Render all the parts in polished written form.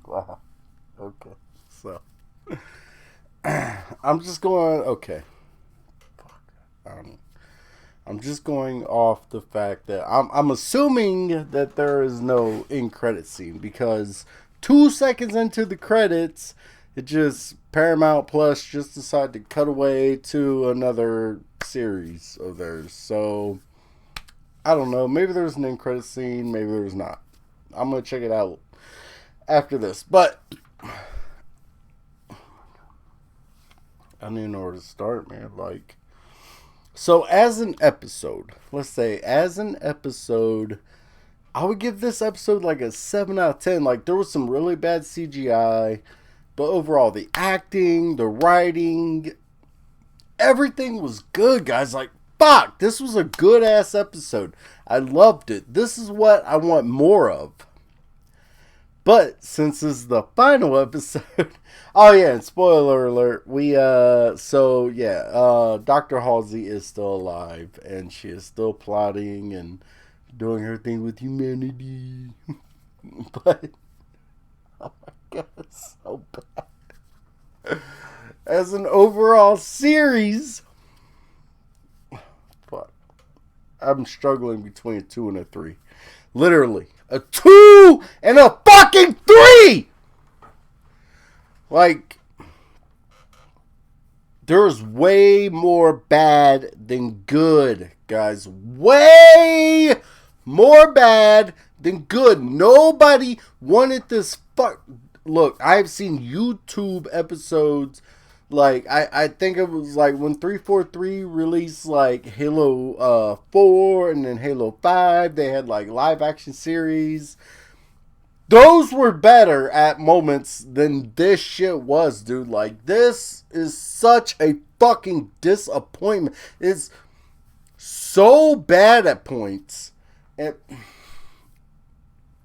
Wow. Okay. So I'm just going. Okay. Um, I'm just going off the fact that I'm assuming that there is no end credit scene because 2 seconds into the credits, it just Paramount Plus just decided to cut away to another series of theirs. So I don't know. Maybe there's an end credit scene. Maybe there's not. I'm gonna check it out after this. But I don't even know where to start, man. Like, so as an episode, let's say as an episode, I would give this episode like a 7 out of 10. Like, there was some really bad CGI, but overall, the acting, the writing, everything was good, guys. Like, fuck, this was a good ass episode. I loved it. This is what I want more of. But since this is the final episode, oh yeah, and spoiler alert, Dr. Halsey is still alive and she is still plotting and doing her thing with humanity. But oh my god, it's so bad. As an overall series, fuck, I'm struggling between a 2 and a 3. Literally. A 2 and a fucking 3! Like, there's way more bad than good, guys. Way more bad than good. Nobody wanted this fuck. Look, I've seen YouTube episodes. Like, I think it was like when 343 released like Halo 4 and then Halo 5, they had like live action series. Those were better at moments than this shit was, dude. Like, this is such a fucking disappointment. It's so bad at points. And,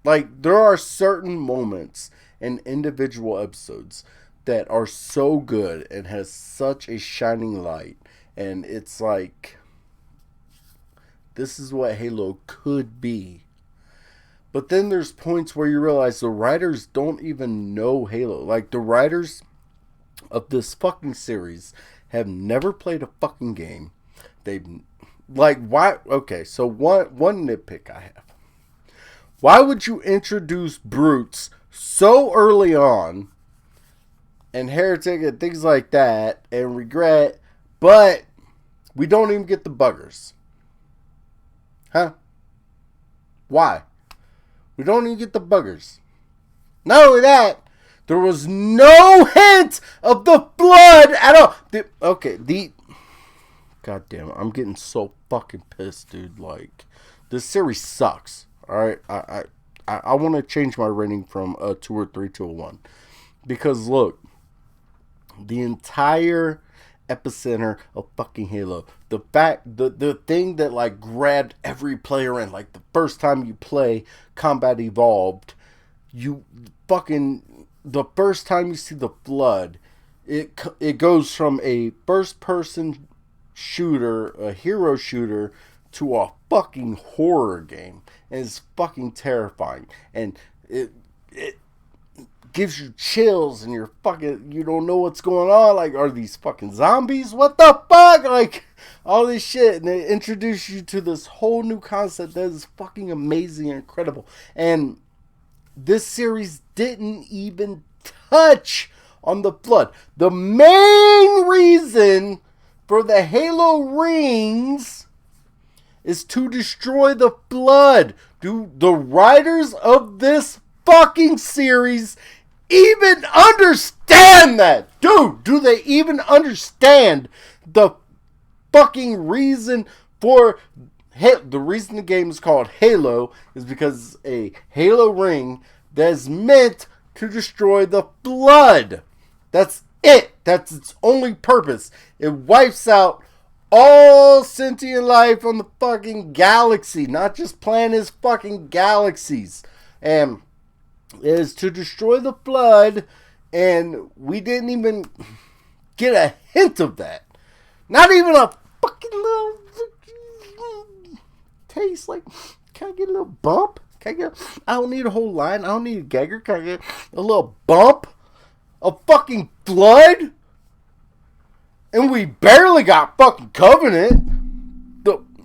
like, there are certain moments in individual episodes that are so good and has such a shining light, and it's like, this is what Halo could be. But then there's points where you realize the writers don't even know Halo. Like, the writers of this fucking series have never played a fucking game. They've, like, why? Okay, so one nitpick I have. Why would you introduce brutes so early on and heretic and things like that and regret, but we don't even get the buggers? Huh? Why? We don't even get the buggers. Not only that, there was no hint of the blood at all. God damn it, I'm getting so fucking pissed, dude. Like, this series sucks. Alright, I want to change my rating from a 2 or 3 to a 1. Because look, the entire epicenter of fucking Halo, the thing that like grabbed every player in, like the first time you play Combat Evolved, the first time you see the flood, it goes from a first person shooter, a hero shooter, to a fucking horror game, and it's fucking terrifying, and it gives you chills, and you don't know what's going on. Like, are these fucking zombies? What the fuck? Like, all this shit. And they introduce you to this whole new concept that is fucking amazing and incredible. And this series didn't even touch on the flood. The main reason for the Halo rings is to destroy the flood. Do the writers of this fucking series even understand that? Dude, do they even understand the fucking reason for the reason the game is called Halo is because a Halo ring that's meant to destroy the flood. That's it. That's its only purpose. It wipes out all sentient life on the fucking galaxy, not just planets, fucking galaxies. And it is to destroy the flood, and we didn't even get a hint of that. Not even a fucking little taste. Like, can I get a little bump? Can I get, I don't need a whole line. I don't need a gagger. Can I get a little bump of fucking blood? And we barely got fucking Covenant.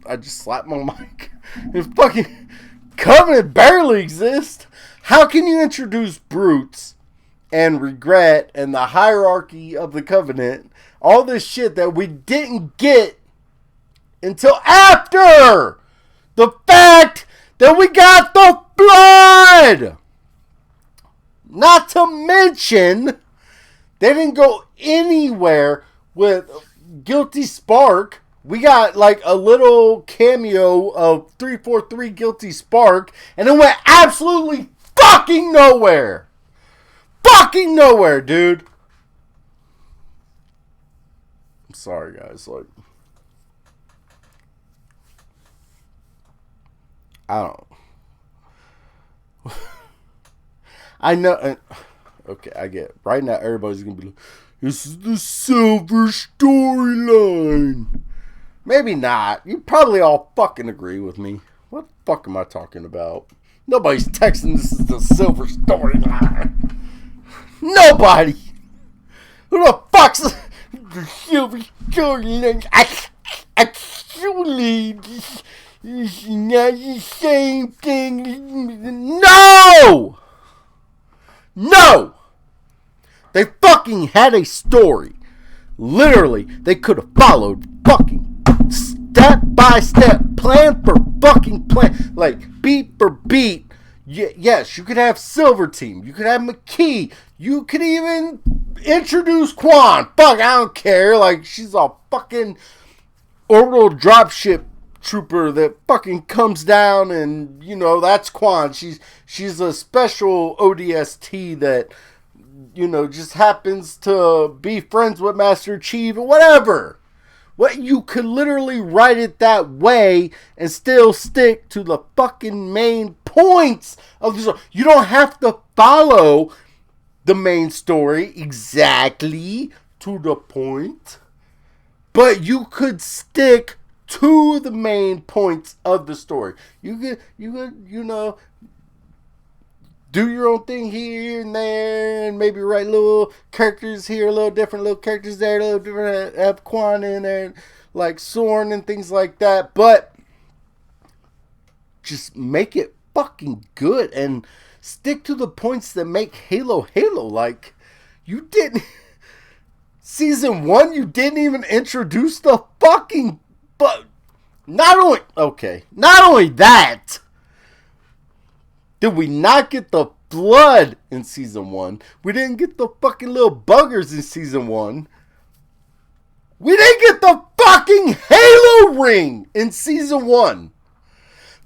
I just slapped my mic. If fucking Covenant barely exists, how can you introduce brutes and regret and the hierarchy of the Covenant, all this shit that we didn't get until after the fact that we got the blood? Not to mention, they didn't go anywhere with Guilty Spark. We got like a little cameo of 343 Guilty Spark, and it went absolutely fucking nowhere. Fucking nowhere, dude. I'm sorry, guys. Like, I don't. I know. Okay, I get it. Right now, everybody's gonna be like, "This is the Silver storyline." Maybe not. You probably all fucking agree with me. What the fuck am I talking about? Nobody's texting this is the Silver storyline. Nobody. Who the fuck's the Silver storyline? Actually, it's not the same thing. No! No! They fucking had a story. Literally, they could have followed fucking step by step, plan for fucking plan, like beat for beat. Yes, you could have Silver Team, you could have McKee, you could even introduce Quan. Fuck, I don't care. Like, she's a fucking orbital dropship trooper that fucking comes down, and you know that's Quan. She's a special ODST that, you know, just happens to be friends with Master Chief or whatever. What, you could literally write it that way and still stick to the fucking main points of the story. You don't have to follow the main story exactly to the point, but you could stick to the main points of the story. You could, you know, do your own thing here and there, and maybe write little characters here, a little different, little characters there, a little different, have Quan in there, like Soren and things like that, but just make it fucking good and stick to the points that make Halo Halo. Like, you didn't, season 1, you didn't even introduce the fucking, but not only that, did we not get the blood in season 1? We didn't get the fucking little buggers in season 1. We didn't get the fucking Halo ring in season 1.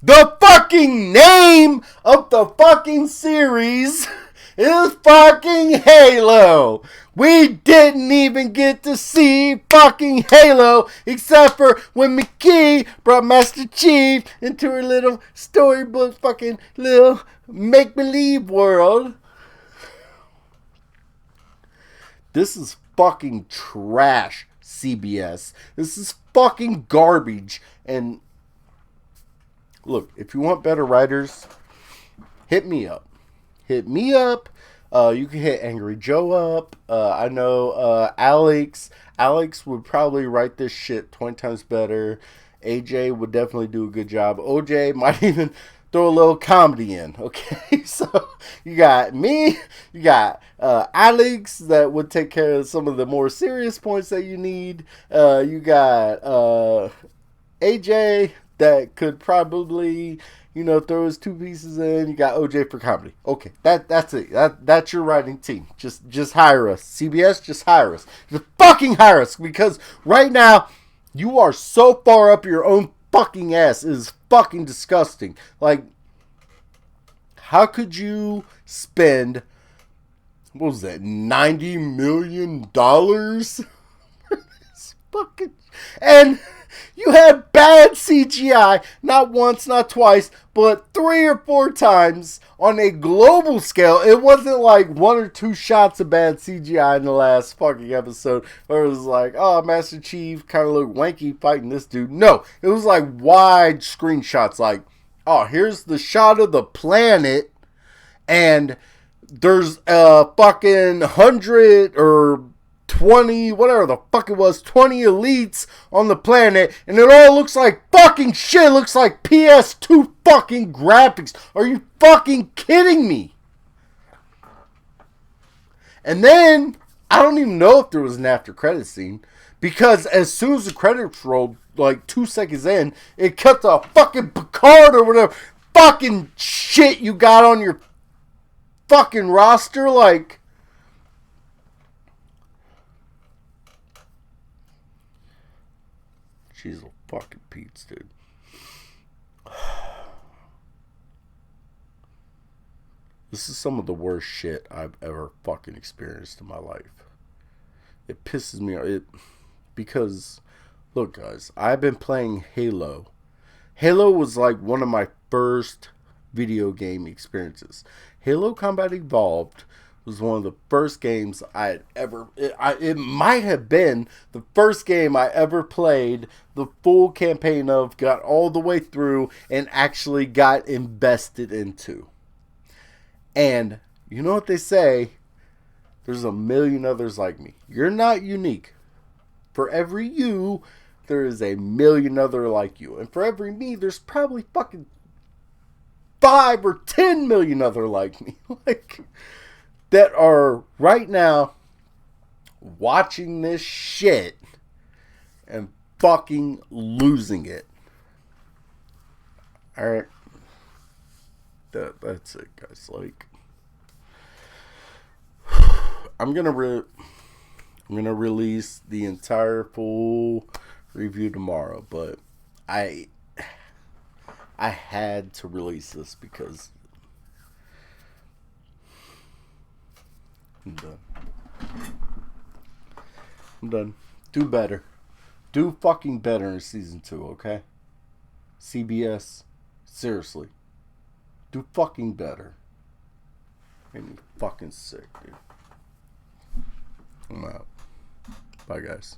The fucking name of the fucking series is fucking Halo. We didn't even get to see fucking Halo except for when McKee brought Master Chief into her little storybook fucking little make-believe world. This is fucking trash, CBS. This is fucking garbage. And look, if you want better writers, hit me up. Hit me up. You can hit Angry Joe up. I know Alex would probably write this shit 20 times better. AJ would definitely do a good job. OJ might even throw a little comedy in. Okay, so you got me. You got Alex that would take care of some of the more serious points that you need. You got AJ that could probably, you know, throw his 2 pieces in. You got OJ for comedy. Okay, that's it. That's your writing team. Just hire us. CBS, just hire us. Just fucking hire us, because right now you are so far up your own fucking ass. It is fucking disgusting. Like, how could you spend, what was that, $90 million? It's fucking, and you had bad CGI, not once, not twice, but 3 or 4 times on a global scale. It wasn't like 1 or 2 shots of bad CGI in the last fucking episode where it was like, oh, Master Chief kind of looked wanky fighting this dude. No, it was like wide screenshots, like Oh, here's the shot of the planet, and there's a fucking 100 or 20, whatever the fuck it was, 20 elites on the planet, and it all looks like fucking shit. It looks like PS2 fucking graphics. Are you fucking kidding me? And then, I don't even know if there was an after credit scene, because as soon as the credits rolled, like 2 seconds in, it cut to fucking Picard or whatever fucking shit you got on your fucking roster. Like, she's a fucking Pete's, dude. This is some of the worst shit I've ever fucking experienced in my life. It pisses me off. Because, look guys, I've been playing Halo. Halo was like one of my first video game experiences. Halo Combat Evolved was one of the first games I had ever... It might have been the first game I ever played the full campaign of, got all the way through, and actually got invested into. And you know what they say? There's a million others like me. You're not unique. For every you, there is a million other like you. And for every me, there's probably fucking 5 or 10 million other like me. Like, that are right now watching this shit and fucking losing it. Alright. That's it, guys. Like, I'm gonna release the entire full review tomorrow, but I had to release this because I'm done. I'm done. Do better. Do fucking better in season 2, okay? CBS, seriously. Do fucking better. Made me fucking sick, dude. I'm out. Bye, guys.